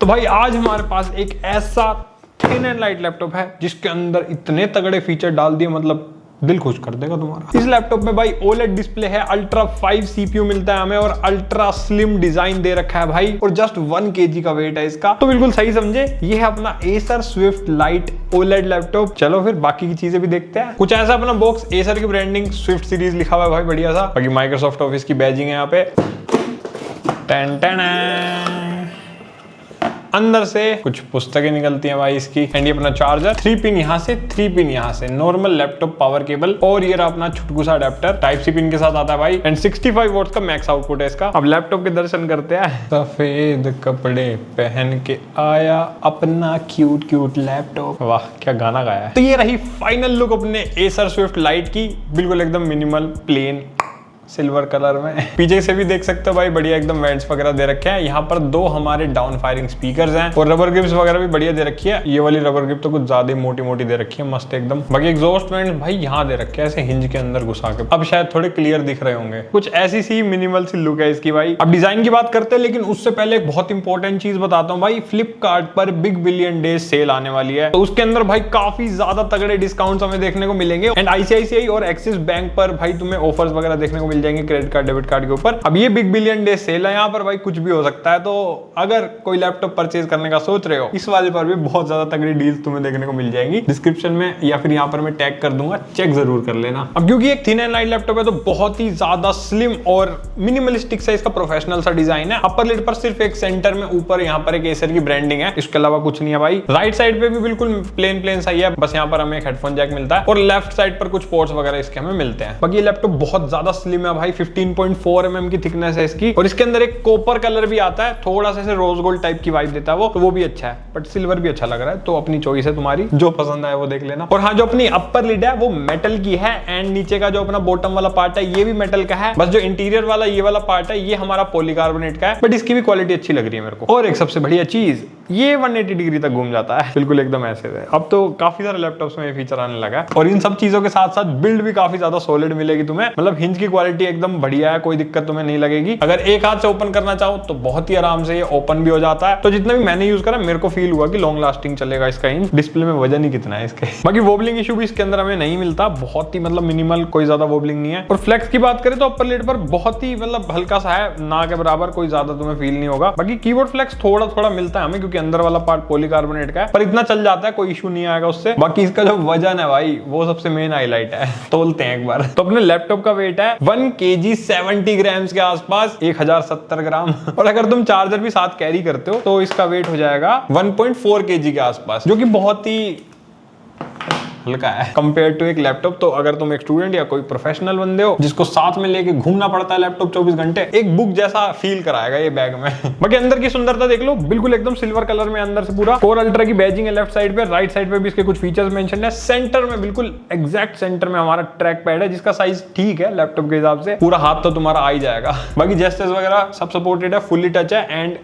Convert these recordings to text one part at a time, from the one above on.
तो भाई आज हमारे पास एक ऐसा थिन एंड लाइट लैपटॉप है जिसके अंदर इतने तगड़े फीचर डाल दिए, मतलब दिल खुश कर देगा तुम्हारा। इस लैपटॉप में भाई OLED डिस्प्ले है, अल्ट्रा 5 CPU मिलता है हमें और अल्ट्रा स्लिम डिजाइन दे रखा है भाई, और जस्ट 1 kg का वेट है इसका। तो बिल्कुल सही समझे, ये है अपना Acer Swift Lite OLED laptop. चलो फिर बाकी की चीजें भी देखते हैं। कुछ ऐसा अपना बॉक्स, Acer की ब्रांडिंग, स्विफ्ट सीरीज लिखा हुआ है भाई, बढ़िया सा। बाकी माइक्रोसॉफ्ट ऑफिस की बैजिंग है यहाँ पे। अंदर से कुछ पुस्तकें निकलती हैं भाई इसकी, एंड ये अपना चार्जर, 3 पिन यहाँ से, 3 पिन यहाँ से, नॉर्मल लैपटॉप पावर केबल, और ये रहा अपना छुटकू सा अडेप्टर टाइप सी पिन के साथ आता है भाई, एंड 65 वॉट्स का मैक्स आउटपुट है इसका। अब लैपटॉप के दर्शन करते हैं। सफेद कपड़े पहन के आया अपना क्यूट क्यूट लैपटॉप, वाह क्या गाना गाया है। तो ये रही फाइनल लुक अपने Acer Swift Lite की, बिल्कुल एकदम मिनिमल प्लेन सिल्वर कलर में। पीछे से भी देख सकते हो भाई, बढ़िया एकदम वेंट्स वगैरह दे रखे हैं। यहाँ पर 2 हमारे डाउन फायरिंग स्पीकर्स हैं, और रबर ग्रिप्स वगैरह भी बढ़िया दे रखी है। ये वाली रबर ग्रिप तो कुछ ज्यादा मोटी मोटी दे रखी है, मस्त एकदम। बाकी एग्जॉस्ट वेंट्स भाई यहाँ दे रखे हैं ऐसे हिंज के अंदर घुसा के, अब शायद थोड़े क्लियर दिख रहे होंगे। कुछ ऐसी सी मिनिमल सी लुक है इसकी भाई। अब डिजाइन की बात करते हैं, लेकिन उससे पहले एक बहुत इंपॉर्टेंट चीज बताता हूँ भाई। फ्लिपकार्ट पर बिग बिलियन डेज सेल आने वाली है, तो उसके अंदर भाई काफी ज्यादा तगड़े डिस्काउंट्स हमें देखने को मिलेंगे, एंड ICICI और एक्सिस बैंक पर भाई तुम्हें ऑफर्स वगैरह देखने को मिल जाएंगे क्रेडिट कार्ड कार्ड के ऊपर। अब ये बिग बिलियन डे सेल है, यहाँ पर भाई कुछ भी हो सकता है। तो अगर कोई लैपटॉप परचेज करने का सोच रहे हो, इस वाले पर भी बहुत ज्यादा तगड़ी डील्स तुम्हें देखने को मिल जाएंगी। डिस्क्रिप्शन में या फिर यहाँ पर मैं टैग कर दूंगा, चेक जरूर कर लेना। अब क्योंकि एक थिन एंड लाइट लैपटॉप है, तो बहुत ही ज्यादा स्लिम और मिनिमलिस्टिक सा इसका प्रोफेशनल सा डिजाइन है। अपर लिड पर सिर्फ एक सेंटर में ऊपर यहाँ पर एक Acer की ब्रांडिंग है, इसके अलावा कुछ नहीं है भाई। राइट साइड पे भी बिल्कुल प्लेन प्लेन सही है, बस यहाँ पर हमें एक हेडफोन जैक मिलता है, और लेफ्ट साइड पर कुछ पोर्ट्स वगैरह इसके हमें मिलते हैं। बाकी ये लैपटॉप बहुत ज्यादा स्लिम है भाई, 15.4 mm की थिकनेस है इसकी, और इसके अंदर एक कॉपर कलर भी आता है, थोड़ा सा रोज गोल्ड टाइप की वाइब देता है वो, तो वो भी अच्छा है। बट सिल्वर भी अच्छा लग रहा है, तो अपनी चॉइस है तुम्हारी, जो पसंद आए वो देख लेना। और हाँ, जो अपनी अपर लिड है वो मेटल की है, एंड नीचे का जो अपना बॉटम वाला पार्ट है ये भी मेटल का है। बस जो इंटीरियर वाला ये वाला पार्ट है ये हमारा पॉलीकार्बोनेट का है, बट इसकी भी क्वालिटी अच्छी लग रही है मेरे को। और एक सबसे बढ़िया चीज, ये 180 डिग्री तक घूम जाता है, बिल्कुल एकदम ऐसे है। अब तो काफी सारे लैपटॉप्स में ये फीचर आने लगा है, और इन सब चीजों के साथ साथ बिल्ड भी काफी ज्यादा सॉलिड मिलेगी तुम्हें, मतलब हिंज की क्वालिटी एकदम बढ़िया है, कोई दिक्कत तुम्हें नहीं लगेगी। अगर एक हाथ से ओपन करना चाहो तो बहुत ही आराम से ये ओपन भी हो जाता है। तो जितना भी मैंने यूज करा, मेरे को फील हुआ कि लॉन्ग लास्टिंग चलेगा इसका हिंज। डिस्प्ले में वजन ही कितना है इसके। बाकी वोबलिंग इशू भी इसके अंदर हमें नहीं मिलता, बहुत ही मतलब मिनिमल, कोई ज्यादा वोबलिंग नहीं है। और फ्लेक्स की बात करें तो अपर लिड पर बहुत ही मतलब हल्का सा है, ना के बराबर, कोई ज्यादा तुम्हें फील नहीं होगा। बाकी कीबोर्ड फ्लेक्स थोड़ा थोड़ा मिलता है हमें, क्योंकि अंदर वाला पार्ट पॉलीकार्बोनेट का है, पर इतना चल जाता है, कोई इशू नहीं आएगा उससे। बाकी इसका जो वजन है भाई, वो सबसे मेन हाईलाइट है। तोलते हैं एक बार। तो अपने लैपटॉप का वेट है 1 kg 70 ग्राम्स के आसपास, 1070 ग्राम। और अगर तुम चार्जर भी साथ कैरी करते हो तो इसका वेट हो जाएगा 1.4 kg के आसपास, जो कि बहुत ही हल्का है कंपेयर टू एक लैपटॉप। तो अगर तुम एक स्टूडेंट या कोई प्रोफेशनल बंदे हो जिसको साथ में लेके घूमना पड़ता है लैपटॉप 24 घंटे, एक बुक जैसा फील कराएगा ये बैग में। बाकी अंदर की सुंदरता देख लो, बिल्कुल एकदम सिल्वर कलर में अंदर से पूरा। कोर अल्ट्रा की बैजिंग है लेफ्ट साइड पे, राइट साइड पे भी इसके कुछ फीचर्स मेंशन है। सेंटर में बिल्कुल एग्जैक्ट सेंटर में हमारा ट्रैक पैड है, जिसका साइज ठीक है लैपटॉप के हिसाब से, पूरा हाथ तो तुम्हारा आ ही जाएगा। बाकी जेस्चर्स वगैरह सब सपोर्टेड है, फुल्ली टच है, एंड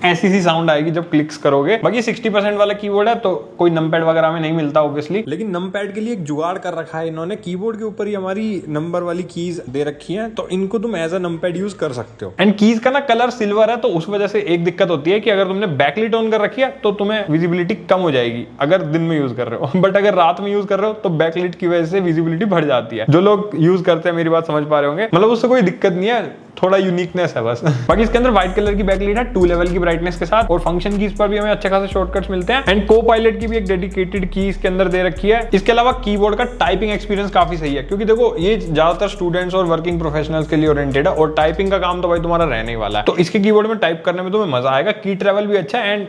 ऐसी सी साउंड आएगी जब क्लिक्स करोगे। बाकी 60% वाला कीबोर्ड है, तो कोई नंपैड वगैरह में नहीं मिलता ऑब्वियसली, लेकिन नंपैड के लिए एक जुगाड़ कर रखा है इन्होंने। कीबोर्ड के ऊपर ही हमारी नंबर वाली कीज दे रखी हैं, तो इनको तुम एज अ नंपैड यूज कर सकते हो। एंड कीज का ना कलर सिल्वर है, तो उस वजह से एक दिक्कत होती है कि अगर तुमने बैकलाइट ऑन कर रखी है तो तुम्हें विजिबिलिटी कम हो जाएगी अगर दिन में यूज कर रहे हो, बट अगर रात में यूज कर रहे हो तो बैकलाइट की वजह से विजिबिलिटी बढ़ जाती है। जो लोग यूज करते हैं मेरी बात समझ पा रहे होंगे, मतलब उससे कोई दिक्कत नहीं है, थोड़ा यूनिकनेस है बस। बाकी इसके अंदर व्हाइट कलर की बैकलाइट है 2 लेवल की ब्राइटनेस के साथ, और फंक्शन कीज पर भी हमें अच्छे खासे शॉर्टकट्स मिलते हैं, एंड को पायलट की भी एक डेडिकेटेड की इसके अंदर दे रखी है। इसके अलावा कीबोर्ड का टाइपिंग एक्सपीरियंस काफी सही है, क्योंकि देखो ये ज्यादातर स्टूडेंट्स और वर्किंग प्रोफेशनल्स के लिए ओरिएंटेड है, और टाइपिंग का काम तो भाई तुम्हारा रहने वाला है, तो इसके कीबोर्ड में टाइप करने में तुम्हें मजा आएगा। की ट्रेवल भी अच्छा है, एंड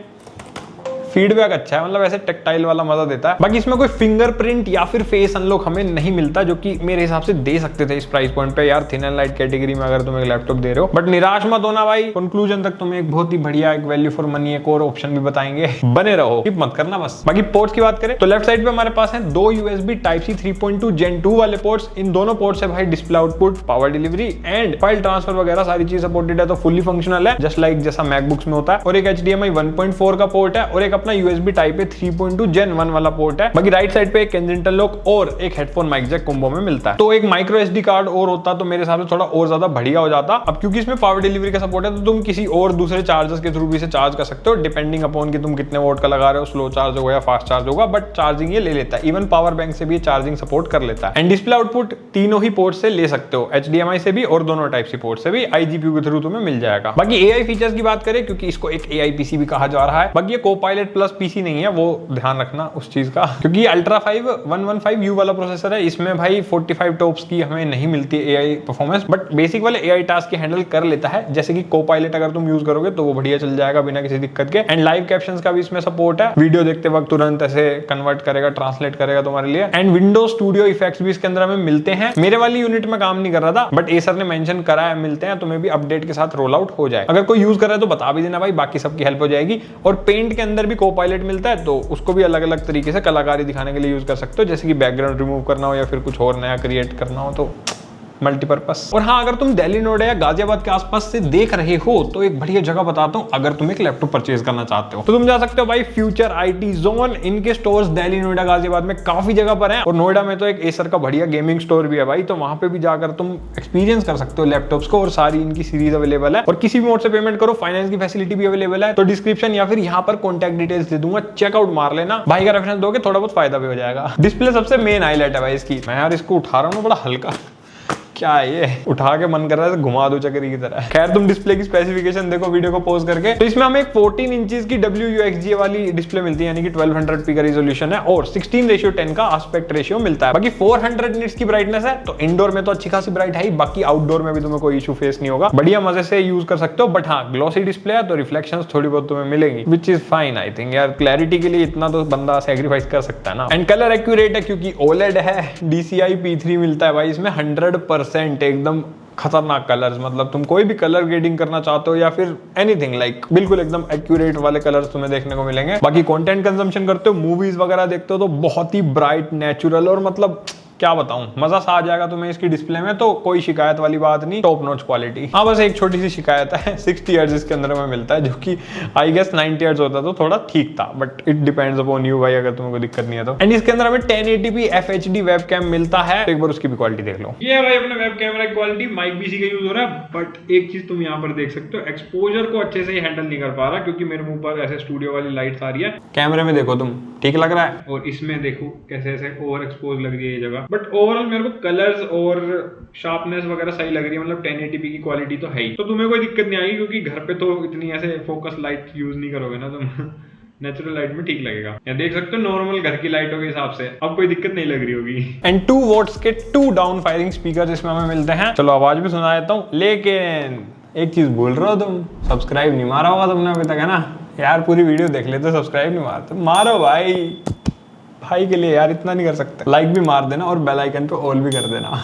फीडबैक अच्छा है, मतलब ऐसे टेक्टाइल वाला मजा देता है। बाकी इसमें कोई फिंगरप्रिंट या फिर फेस अनलॉक हमें नहीं मिलता, जो कि मेरे हिसाब से दे सकते थे इस प्राइस पॉइंट पे यार, थिन एंड लाइट कैटेगरी में अगर तुम एक लैपटॉप दे रहे हो। बट निराश मत होना भाई, कंक्लूजन तक तुम्हें एक बहुत ही बढ़िया एक वैल्यू फॉर मनी एक और ऑप्शन भी बताएंगे, बने रहो, स्किप मत करना बस। बाकी पोर्ट्स की बात करें तो लेफ्ट साइड पे हमारे पास है 2 USB Type-C 3.2 Gen 2 वाले पोर्ट्स। इन दोनों पोर्ट से भाई display output, power delivery and file transfer वगैरह सारी चीज सपोर्टेड है, तो फुली फंक्शनल है, जस्ट लाइक जैसा मैकबुक्स में होता है। और एक HDMI 1.4 का पोर्ट है, और एक अपना USB टाइप है 3.2 Gen 1 वाला पोर्ट है। बाकी राइट साइड पे एक केंजिंगटन लॉक और एक हेडफोन माइक जैक कॉम्बो में मिलता है। तो एक माइक्रो SD कार्ड और होता तो मेरे हिसाब से थोड़ा और ज्यादा बढ़िया हो जाता। अब क्योंकि इसमें पावर डिलीवरी का सपोर्ट है तो तुम किसी और दूसरे चार्जर्स के थ्रू भी इसे चार्ज कर सकते हो, डिपेंडिंग अपॉन कि तुम कितने वोल्ट का लगा रहे हो, स्लो चार्ज होगा या फास्ट चार्ज होगा, बट चार्जिंग ये ले लेता है। इवन पावर बैंक से भी चार्जिंग सपोर्ट कर लेता है। एंड डिस्प्ले आउटपुट तीनों ही पोर्ट से ले सकते हो, HDMI से भी और दोनों टाइप सी पोर्ट से भी, iGPU के थ्रू तुम्हें मिल जाएगा। बाकी AI फीचर्स की बात करें, क्योंकि इसको एक AI PC भी कहा जा रहा है, बाकी ये Copilot प्लस PC नहीं है, वो ध्यान रखना उस चीज का, क्योंकि Ultra 5 115U वाला प्रोसेसर है, इसमें भाई 45 टॉप्स की हमें नहीं मिलती AI परफॉर्मेंस, बट बेसिक वाले AI टास्क हैंडल कर लेता है। जैसे कि Copilot अगर तुम यूज करोगे तो वो बढ़िया चल जाएगा बिना किसी दिक्कत के। एंड लाइव कैप्शंस का भी इसमें सपोर्ट है, वीडियो देखते वक्त तुरंत ऐसे कन्वर्ट करेगा, ट्रांसलेट करेगा तुम्हारे लिए। एंड विंडोज स्टूडियो इफेक्ट्स भी इसके अंदर हमें मिलते हैं। मेरे वाली यूनिट में काम नहीं कर रहा था, बट एसर ने मेंशन करा है मिलते हैं, तुम्हें भी अपडेट के साथ रोल आउट हो जाए। अगर कोई यूज कर रहा है तो बता भी देना भाई, बाकी सबकी हेल्प हो जाएगी। और पेंट के अंदर भी Copilot मिलता है, तो उसको भी अलग अलग तरीके से कलाकारी दिखाने के लिए यूज कर सकते हो, जैसे कि बैकग्राउंड रिमूव करना हो या फिर कुछ और नया क्रिएट करना हो, तो मल्टीपर्पज। और हाँ, अगर तुम दिल्ली, नोएडा या गाजियाबाद के आसपास से देख रहे हो तो एक बढ़िया जगह बताता हूँ। अगर तुम एक लैपटॉप परचेज करना चाहते हो तो तुम जा सकते हो भाई फ्यूचर IT जोन। इनके स्टोर्स दिल्ली, नोएडा, गाजियाबाद में काफी जगह पर हैं, और नोएडा में तो एक एसर का बढ़िया गेमिंग स्टोर भी है भाई, तो वहां पे भी जाकर तुम एक्सपीरियंस कर सकते हो लैपटॉप्स को, और सारी इनकी सीरीज अवेलेबल है। और किसी भी मोड से पेमेंट करो, फाइनेंस की फैसिलिटी भी अवेलेबल है। तो डिस्क्रिप्शन या फिर यहाँ पर कॉन्टैक्ट डिटेल्स दे दूंगा, चेकआउट मार लेना, भाई का रेफरेंस दोगे थोड़ा बहुत फायदा भी हो जाएगा। डिस्प्ले सबसे मेन हाईलाइट है भाई इसकी। मैं यार इसको उठा रहा हूँ बड़ा हल्का, क्या है ये, उठा के मन कर रहा है घुमा दो चक्री की तरह। खैर तुम डिस्प्ले की स्पेसिफिकेशन देखो वीडियो को पॉज करके, तो इसमें हमें एक 14 इंचेस की WUXGA वाली डिस्प्ले मिलती है, यानी कि 1200p का रिजोल्यूशन है, और 16:10 का एस्पेक्ट रेशियो मिलता है। बाकी 400 निट्स की ब्राइटनेस है, तो इंडोर में तो अच्छी खासी ब्राइट है ही, बाकी आउटडोर में भी तुम्हें कोई इशू फेस नहीं होगा, बढ़िया मजे से यूज कर सकते हो। बट हाँ, ग्लॉसी डिस्प्ले है तो रिफ्लेक्शंस थोड़ी बहुत तुम्हें मिलेंगी, which is fine. I think यार क्लैरिटी के लिए इतना तो बंदा सैक्रिफाइस कर सकता है ना। एंड कलर एक्यूरेट है, क्योंकि OLED है, DCI P3 मिलता है भाई इसमें, 100% एकदम खतरनाक कलर्स। मतलब तुम कोई भी कलर ग्रेडिंग करना चाहते हो या फिर एनीथिंग लाइक, बिल्कुल एकदम एक्यूरेट वाले कलर्स तुम्हें देखने को मिलेंगे। बाकी कंटेंट कंजम्पशन करते हो, मूवीज वगैरह देखते हो, तो बहुत ही ब्राइट, नेचुरल, और मतलब क्या बताऊं, मजा सा आ जाएगा तुम्हें इसकी डिस्प्ले में, तो कोई शिकायत वाली बात नहीं, टॉप नॉच क्वालिटी। हाँ बस एक छोटी सी शिकायत है, 60 हर्ट्ज इसके अंदर में मिलता है, जो कि आई गेस 90 हर्ट्ज होता तो थोड़ा ठीक था, but it depends upon you भाई, अगर तुम्हें कोई दिक्कत नहीं है तो। एंड इसके अंदर हमें 1080p FHD वेब कैम मिलता है, तो एक बार उसकी भी क्वालिटी देख लो। ये है भाई अपना वेब कैमरा की क्वालिटी, माइक भी इसी का यूज हो रहा है, बट एक चीज तुम यहाँ पर देख सकते हो, एक्सपोजर को अच्छे से हैंडल नहीं कर पा रहा, क्योंकि मेरे मुंह पर ऐसे स्टूडियो वाली लाइट्स आ रही है। कैमरे में देखो तुम, ठीक लग रहा है, और इसमें देखो कैसे ऐसे ओवर एक्सपोज लग रही है ये जगह, बट ओवरऑल मेरे को कलर्स और शार्पनेस वगैरह सही लग रही है। मतलब 1080p की क्वालिटी तो है ही, तो तुम्हें कोई दिक्कत नहीं आएगी, क्योंकि घर पे तो इतनी ऐसे फोकस लाइट यूज नहीं करोगे ना तुम, नेचुरल लाइट में ठीक लगेगा। या देख सकते हो नॉर्मल घर की लाइटों के हिसाब से अब कोई दिक्कत नहीं लग रही होगी। एंड 2 वॉट्स के 2 डाउन फायरिंग स्पीकर इसमें हमें मिलते हैं। चलो आवाज भी सुना देता हूँ, लेकिन एक चीज बोल रहा हो तुम, सब्सक्राइब नहीं मारा होगा तुमने अभी तक, है ना यार? पूरी वीडियो देख लेते, सब्सक्राइब नहीं मारते, मारो भाई, भाई के लिए यार इतना नहीं कर सकते। लाइक भी मार देना और बेल आइकन पे ऑल भी कर देना।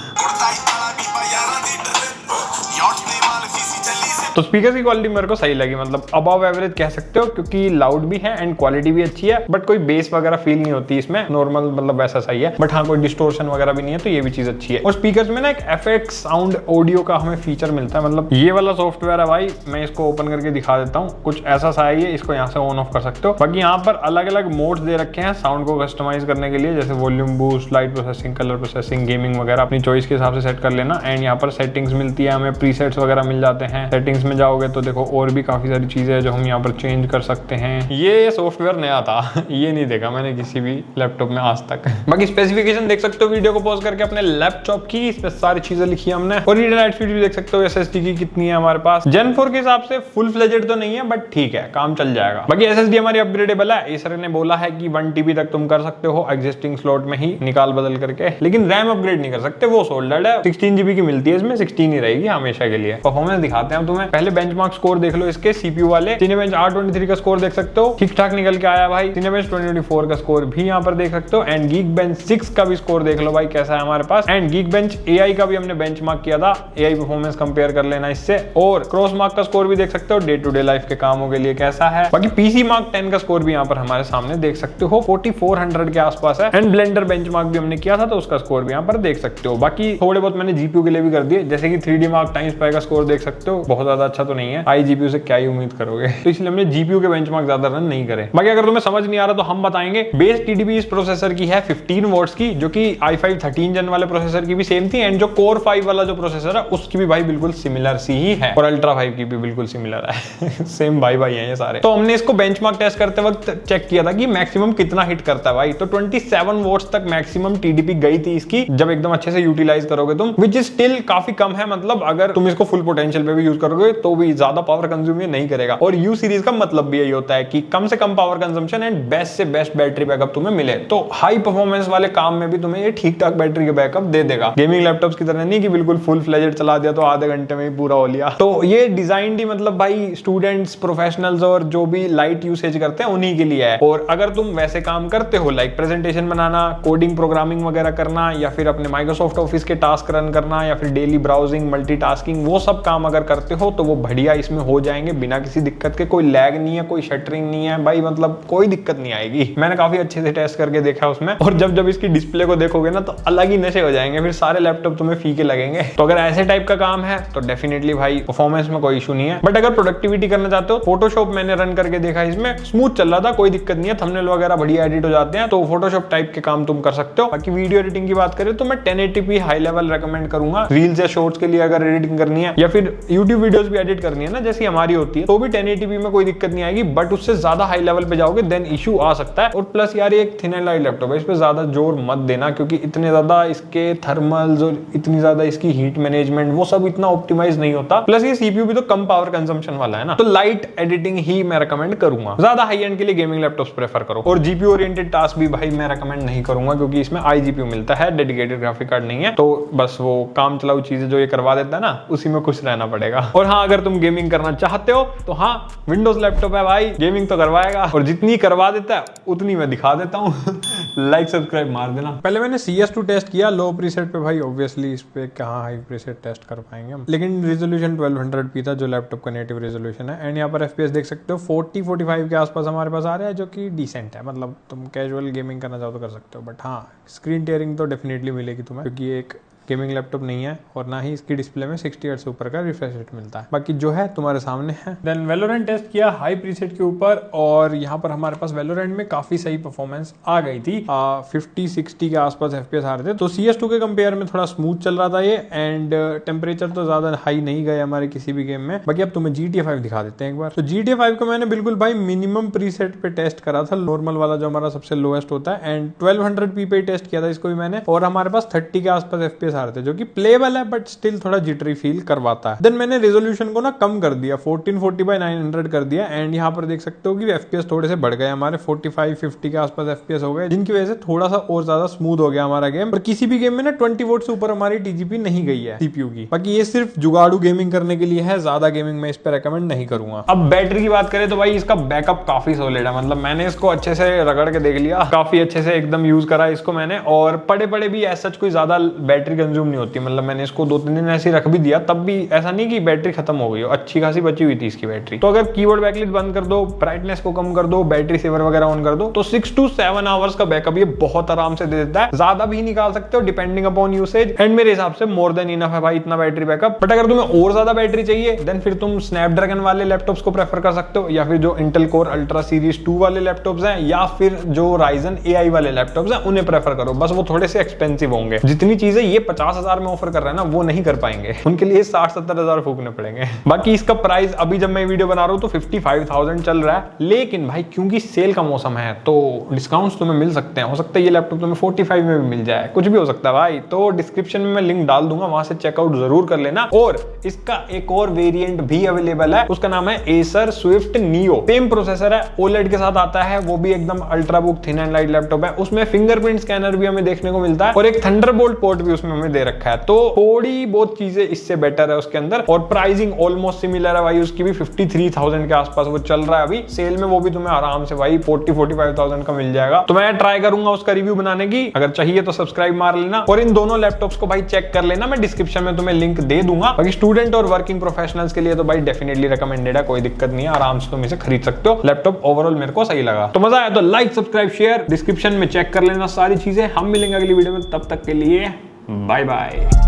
तो स्पीकर की क्वालिटी मेरे को सही लगी, मतलब अबव एवरेज कह सकते हो, क्योंकि लाउड भी है एंड क्वालिटी भी अच्छी है, बट कोई बेस वगैरह फील नहीं होती इसमें, नॉर्मल मतलब वैसा सही है। बट हाँ, कोई डिस्टोर्शन वगैरह भी नहीं है, तो ये भी चीज अच्छी है। और स्पीकर्स में ना एक FX साउंड ऑडियो का हमें फीचर मिलता है, मतलब ये वाला सॉफ्टवेयर है भाई, मैं इसको ओपन करके दिखा देता हूँ। कुछ ऐसा सा है ये, इसको यहाँ से ऑन ऑफ कर सकते हो। बाकी यहाँ पर अलग अलग मोड्स दे रखे हैं साउंड को कस्टमाइज करने के लिए, जैसे volume boost, light processing, colour processing, gaming वगैरह अपनी चॉइस के हिसाब से सेट कर लेना। एंड यहाँ पर सेटिंग्स मिलती है हमें, प्रीसेट्स वगैरह मिल जाते हैं। सेटिंग्स में जाओगे तो देखो और भी काफी सारी चीजें हैं जो हम यहाँ पर चेंज कर सकते हैं। ये सॉफ्टवेयर नया था, ये नहीं देखा मैंने किसी भी लैपटॉप में आज तक। बाकी स्पेसिफिकेशन देख सकते हो वीडियो को पॉज करके अपने लैपटॉप की, इसमें सारी चीजें लिखी है हमने। और रीड राइट स्पीड भी देख सकते हो, SSD की कितनी है हमारे पास। Gen 4 के हिसाब से फुल फ्लेजेड तो नहीं है, बट ठीक है, काम चल जाएगा। बाकी SSD हमारी अपग्रेडेबल है, एसर ने बोला है कि 1 TB तक तुम कर सकते हो एग्जिस्टिंग स्लॉट में ही निकाल बदल करके, लेकिन रैम अपग्रेड नहीं कर सकते, वो सोल्डर्ड है। 16 GB की मिलती है, इसमें 16 ही रहेगी हमेशा के लिए। परफॉर्मेंस दिखाते हैं तुम्हें, पहले बेंचमार्क स्कोर देख लो इसके CPU वाले। Cinebench R23 का स्कोर देख सकते हो, ठीक ठाक निकल के आया भाई। Cinebench 2024 का स्कोर भी यहाँ पर देख सकते हो। एंड Geekbench 6 का भी स्कोर देख लो भाई कैसा है हमारे पास। एंड Geekbench AI का भी हमने बेंचमार्क किया था, AI परफॉर्मेंस कंपेयर कर लेना इससे। और क्रॉसमार्क का स्कोर भी देख सकते हो, डे टू डे लाइफ के कामों के लिए कैसा है। बाकी PC Mark 10 का स्कोर भी यहाँ पर हमारे सामने देख सकते हो, 4400 के आसपास है। एंड ब्लेंडर बेंचमार्क भी हमने किया था, तो उसका स्कोर भी यहाँ पर देख सकते हो। बाकी थोड़े बहुत मैंने GPU के लिए भी कर दिए, जैसे कि 3D Mark Times Pi का स्कोर देख सकते हो, बहुत ज्यादा ज्यादा अच्छा तो नहीं है, हाई जीपीयू से क्या ही उम्मीद करोगे, तो इसलिए हमने जीपीयू के बेंचमार्क ज्यादा रन नहीं करे। बाकी अगर तुम्हें समझ नहीं आ रहा तो हम बताएंगे। बेस टीडीपी इस प्रोसेसर की है 15 वॉट्स की, जो कि i5 13 जन वाले प्रोसेसर की भी सेम थी, एंड जो कोर 5 वाला जो प्रोसेसर है उसकी भी भाई बिल्कुल सिमिलर सी ही है, और अल्ट्रा 5 की भी बिल्कुल सिमिलर है सेम भाई है ये सारे। तो हमने इसको बेंचमार्क टेस्ट करते वक्त चेक किया था कि मैक्सिमम कितना हिट करता है भाई, तो 27 वोट्स तक मैक्सिमम टीडीपी गई थी इसकी, जब एकदम अच्छे से यूटिलाइज करोगे तुम, विच इज स्टिल काफी कम है। मतलब अगर तुम इसको फुल पोटेंशियल पे भी यूज करोगे तो भी ज्यादा पावर कंज्यूम ये नहीं करेगा। और यू सीरीज का मतलब भी यही होता है कि कम से कम पावर कंजम्पशन एंड बेस्ट से बेस्ट बैटरी बैकअप तुम्हें मिले। तो हाई परफॉर्मेंस वाले काम में भी तुम्हें ये ठीक ठाक बैटरी का बैकअप दे देगा। गेमिंग लैपटॉप्स की तरह नहीं कि बिल्कुल फुल फ्लेजेड चला दिया तो आधे घंटे में ही पूरा हो लिया। तो ये डिजाइन ही मतलब भाई स्टूडेंट्स, प्रोफेशनल्स और जो भी लाइट यूसेज करते हैं उन्हीं के लिए है। और अगर तुम वैसे काम करते हो लाइक प्रेजेंटेशन बनाना, कोडिंग प्रोग्रामिंग वगैरह करना, या फिर अपने माइक्रोसॉफ्ट ऑफिस के टास्क रन करना, या फिर डेली ब्राउजिंग, मल्टीटास्किंग, वो सब काम अगर करते हो तो वो बढ़िया इसमें हो जाएंगे बिना किसी दिक्कत के। कोई लैग नहीं है, कोई शटरिंग नहीं है भाई, मतलब कोई दिक्कत नहीं आएगी। मैंने काफी अच्छे से टेस्ट करके देखा उसमें, और जब इसकी डिस्प्ले को देखोगे ना तो अलग ही नशे हो जाएंगे, फिर सारे लैपटॉप तुम्हें फीके लगेंगे। तो अगर ऐसे टाइप का काम है तो डेफिनेटली भाई परफॉर्मेंस में कोई इशू नहीं है। बट अगर प्रोडक्टिविटी करना चाहते हो, फोटोशॉप मैंने रन करके देखा, इसमें स्मूथ चल रहा था, कोई दिक्कत नहीं है, थंबनेल वगैरह बढ़िया एडिट हो जाते हैं, तो फोटोशॉप टाइप के काम तुम कर सकते हो। बाकी वीडियो एडिटिंग की बात करें तो मैं 1080p हाई लेवल रेकमेंड करूंगा। रील्स या शॉर्ट्स के लिए अगर एडिटिंग करनी है, या फिर यूट्यूब वीडियोस भी एडिट करनी है ना जैसी हमारी होती है, तो भी 1080p में कोई दिक्कत नहीं आएगी। बट उससे ज्यादा हाई लेवल पे जाओगे देन इशू आ सकता है। और प्लस यार ये एक थिन एंड लाइट लैपटॉप है, इस पे ज्यादा जोर मत देना, क्योंकि इतने ज्यादा इसके थर्मल्स और इतनी ज्यादा इसकी हीट मैनेजमेंट वो सब इतना ऑप्टिमाइज नहीं होता। प्लस ये सीपीयू भी तो कम पावर कंजम्पशन वाला है ना, तो लाइट एडिटिंग ही मैं रेकमेंड करूंगा। ज्यादा हाई एंड के लिए गेमिंग लैपटॉप्स प्रेफर करो। और जीपीयू ओरिएंटेड टास्क भी भाई मैं रेकमेंड नहीं करूंगा, क्योंकि इसमें iGPU मिलता है, डेडिकेटेड ग्राफिक कार्ड नहीं है, तो बस वो काम चलाऊ चीजें जो ये करवा देता है ना, उसी में खुश रहना पड़ेगा। और हाँ, अगर तुम गेमिंग करना चाहते हो तो हाँ, विंडोज लैपटॉप है भाई, गेमिंग तो करवाएगा, और जितनी करवा देता है उतनी मैं दिखा देता हूँ लाइक सब्सक्राइब मार देना। पहले मैंने CS2 टेस्ट किया लो प्रीसेट पे भाई, ऑब्वियसली इस पे कहाँ हाई प्रीसेट टेस्ट कर पाएंगे हम, लेकिन रेजोल्यूशन 1200p था जो लैपटॉप का नेटिव रेजोल्यूशन है। एंड यहाँ पर FPS देख सकते हो 40-45 के आसपास हमारे पास आ रहा है, जो कि डिसेंट है। मतलब तुम कैजुअल गेमिंग करना चाहो तो कर सकते हो, बट हाँ स्क्रीन टेयरिंग तो डेफिनेटली मिलेगी तुम्हें, क्योंकि एक गेमिंग लैपटॉप नहीं है, और ना ही इसकी डिस्प्ले में 60 हर्ट्ज से ऊपर का रिफ्रेश रेट मिलता है। बाकी जो है तुम्हारे सामने है। देन वैलोरेंट टेस्ट किया हाई प्रीसेट के ऊपर, और यहाँ पर हमारे पास वैलोरेंट में काफी सही परफॉर्मेंस आ गई थी। 50-60 के आसपास FPS आ रहे थे, तो CS2 के कंपेयर में थोड़ा स्मूथ चल रहा था ये। एंड टेम्परेचर तो ज्यादा हाई नहीं गए हमारे किसी भी गेम में। बाकी अब तुम्हें GTA 5 दिखा देते हैं एक बार। तो GTA 5 को मैंने बिल्कुल भाई मिनिमम प्रीसेट पे टेस्ट करा था, नॉर्मल वाला जो हमारा सबसे लोएस्ट होता है, एंड 1200p पे टेस्ट किया था इसको भी मैंने, और हमारे पास 30 के आसपास FPS आ रहे थे, जो कि प्लेबल है बट स्टिल थोड़ा जिटरी फील करवाता है। देन मैंने रेजोल्यूशन को ना कम कर दिया, 1440x900 कर दिया। एंड यहाँ पर देख सकते हो कि FPS थोड़े से बढ़ गए हमारे, 45-50 के आसपास FPS हो गए, जिनकी वजह से थोड़ा सा और ज्यादा स्मूथ हो गया हमारा गेम। और किसी भी गेम में ना 20 वोट से ऊपर हमारी TGP नहीं गई है CPU की। बाकी ये सिर्फ जुगाड़ू गेमिंग करने के लिए है, ज्यादा गेमिंग में इस पे रेकमेंड नहीं करूंगा। अब बैटरी की बात करें तो भाई इसका बैकअप काफी सॉलिड है। मतलब मैंने इसको अच्छे से रगड़ के देख लिया, काफी अच्छे से एकदम यूज करा इसको मैंने, और पड़े भी ऐसा कोई ज्यादा बैटरी कंज्यूम नहीं होती। मतलब मैंने इसको 2-3 दिन ऐसे रख भी दिया, तब भी ऐसा नहीं कि बैटरी खत्म हो गई हो, अच्छी खासी बची हुई थी इसकी बैटरी। तो अगर कीबोर्ड बैकलाइट बंद कर दो, ब्राइटनेस को कम कर दो, बैटरी सेवर वगैरह ऑन कर दो, तो 6 to 7 आवर्स का बैकअप ये बहुत आराम से दे देता है। ज्यादा भी निकाल सकते हो डिपेंडिंग अपॉन यूसेज, एंड मेरे हिसाब से मोर देन इनफ है भाई इतना बैटरी बैकअप। बट अगर तुम्हें और ज्यादा बैटरी चाहिए देन फिर तुम स्नैपड्रैगन वाले लैपटॉप्स को प्रेफर कर सकते हो, या फिर जो इंटेल कोर अल्ट्रा सीरीज 2 वाले लैपटॉप्स हैं, या फिर जो राइजन AI वाले लैपटॉप्स हैं उन्हें प्रेफर करो। बस वो थोड़े से एक्सपेंसिव होंगे, जितनी चीजें ये 50,000 में ऑफर कर रहे हैं ना वो नहीं कर पाएंगे, उनके लिए 60-70 हजार फूकने पड़ेंगे। बाकी इसका प्राइस अभी जब मैं वीडियो बना रहा हूँ तो 55,000 चल रहा है, लेकिन भाई क्योंकि सेल का मौसम है तो डिस्काउंट्स तुम्हें मिल सकते हैं। हो सकता है ये लैपटॉप तुम्हें 45 में भी मिल जाए, कुछ भी हो सकता है भाई। तो डिस्क्रिप्शन में मैं लिंक डाल दूंगा, वहां से चेकआउट जरूर कर लेना। और इसका एक और वेरिएंट भी अवेलेबल है, उसका नाम है Acer Swift Neo। Same processor है, OLED के साथ आता है, वो भी एकदम ultrabook thin and light laptop है। उसमें फिंगरप्रिंट स्कैनर भी हमें देखने को मिलता है, और एक थंडरबोल्ट पोर्ट भी उसमें हमें दे रखा है। तो थोड़ी बहुत चीजें इससे बेटर है उसके अंदर, और प्राइसिंग ऑलमोस्ट सिमिलर है भाई उसकी भी। 53,000 के आसपास वो चल रहा है अभी सेल में, वो भी तुम्हें आराम से भाई 40-45,000 का मिल जाएगा। तो मैं ट्राई करूंगा उसका रिव्यू बनाने की, अगर चाहिए तो सब्सक्राइब मार लेना, और इन दोनों लैपटॉप्स को भाई चेक कर लेना, मैं डिस्क्रिप्शन में तुम्हें लिंक दे दूंगा। बाकी स्टूडेंट और वर्किंग प्रोफेशनल्स के लिए तो भाई डेफिनेटली रिकमेंडेड है, कोई दिक्कत नहीं है, आराम से तुम इसे खरीद सकते हो। लैपटॉप ओवरऑल मेरे को सही लगा। तो मजा आया तो लाइक सब्सक्राइब शेयर, डिस्क्रिप्शन में चेक कर लेना सारी चीजें। हम मिलेंगे अगली वीडियो में, तब तक के लिए बाय बाय।